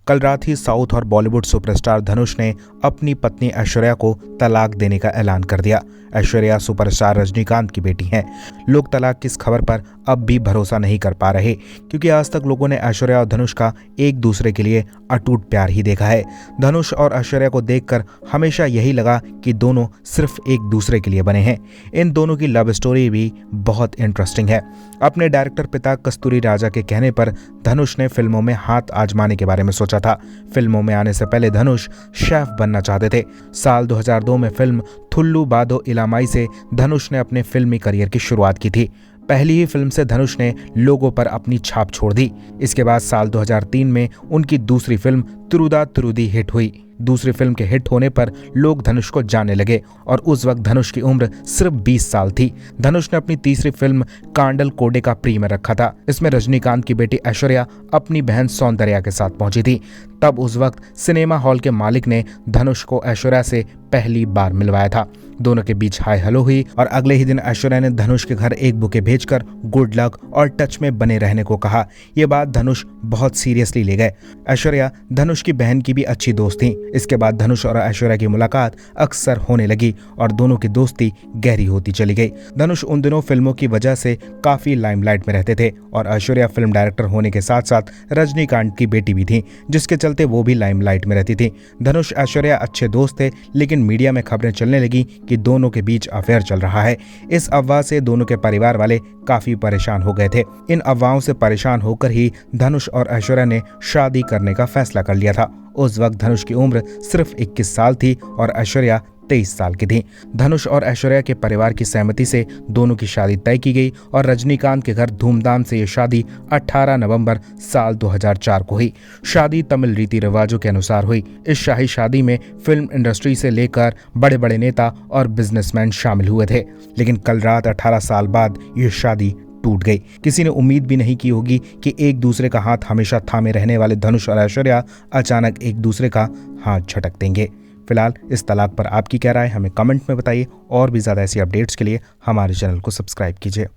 कल रात ही साउथ और बॉलीवुड सुपरस्टार धनुष ने अपनी पत्नी ऐश्वर्या को तलाक देने का ऐलान कर दिया। ऐश्वर्या सुपरस्टार रजनीकांत की बेटी हैं। लोग तलाक की इस खबर पर अब भी भरोसा नहीं कर पा रहे, क्योंकि आज तक लोगों ने ऐश्वर्या और धनुष का एक दूसरे के लिए अटूट प्यार ही देखा है। धनुष और ऐश्वर्या को देखकर हमेशा यही लगा कि दोनों सिर्फ एक दूसरे के लिए बने हैं। इन दोनों की लव स्टोरी भी बहुत इंटरेस्टिंग है। अपने डायरेक्टर पिता कस्तूरी राजा के कहने पर धनुष ने फिल्मों में हाथ आजमाने के बारे में सोचा था। फिल्मों में आने से पहले धनुष शेफ बनना चाहते थे। साल 2002 में फिल्म थुल्लु बादो इलामाई से धनुष ने अपने फिल्मी करियर की शुरुआत की थी। पहली ही फिल्म से धनुष ने लोगों पर अपनी छाप छोड़ दी। इसके बाद साल 2003 में उनकी दूसरी फिल्म तुरुदा तुरुदी हिट हुई। दूसरी फिल्म के हिट होने पर लोग धनुष को जानने लगे और उस वक्त धनुष की उम्र सिर्फ 20 साल थी। धनुष ने अपनी तीसरी फिल्म कांडल कोडे का प्रीमियर रखा था। इसमें रजनीकांत की बेटी ऐश्वर्या अपनी बहन सौंदर्या के साथ पहुंची थी। तब उस वक्त सिनेमा हॉल के मालिक ने धनुष को ऐश्वर्या से पहली बार मिलवाया था। दोनों के बीच हाय हेलो हुई और अगले ही दिन ऐश्वर्या ने धनुष के घर एक बुके भेजकर गुड लक और टच में बने रहने को कहा। ये बात धनुष बहुत सीरियसली ले गए। ऐश्वर्या धनुष की बहन की भी अच्छी दोस्त थी। इसके बाद धनुष और ऐश्वर्या की मुलाकात अक्सर होने लगी और दोनों की दोस्ती गहरी होती चली गई। धनुष उन दिनों फिल्मों की वजह से काफी लाइमलाइट में रहते थे और ऐश्वर्या फिल्म डायरेक्टर होने के साथ साथ रजनीकांत की बेटी भी थी, जिसके चलते वो भी लाइमलाइट में रहती थी। धनुष ऐश्वर्या अच्छे दोस्त थे, लेकिन मीडिया में खबरें चलने लगी कि दोनों के बीच अफेयर चल रहा है। इस अफवाह से दोनों के परिवार वाले काफी परेशान हो गए थे। इन अफवाहों से परेशान होकर ही धनुष और ऐश्वर्या ने शादी करने का फैसला कर लिया था। उस वक्त धनुष की उम्र सिर्फ 21 साल थी और ऐश्वर्या 23 साल की थी। धनुष और ऐश्वर्या के परिवार की सहमति से दोनों की शादी तय की गई और रजनीकांत के घर धूमधाम से ये शादी 18 नवंबर साल 2004 को हुई। शादी तमिल रीति रिवाजों के अनुसार हुई। इस शाही शादी में फिल्म इंडस्ट्री से लेकर बड़े बड़े नेता और बिजनेसमैन शामिल हुए थे, लेकिन कल रात 18 साल बाद ये शादी टूट गई। किसी ने उम्मीद भी नहीं की होगी कि एक दूसरे का हाथ हमेशा थामे रहने वाले धनुष और ऐश्वर्या अचानक एक दूसरे का हाथ झटक देंगे। फिलहाल इस तलाक पर आपकी क्या राय, हमें कमेंट में बताइए और भी ज़्यादा ऐसी अपडेट्स के लिए हमारे चैनल को सब्सक्राइब कीजिए।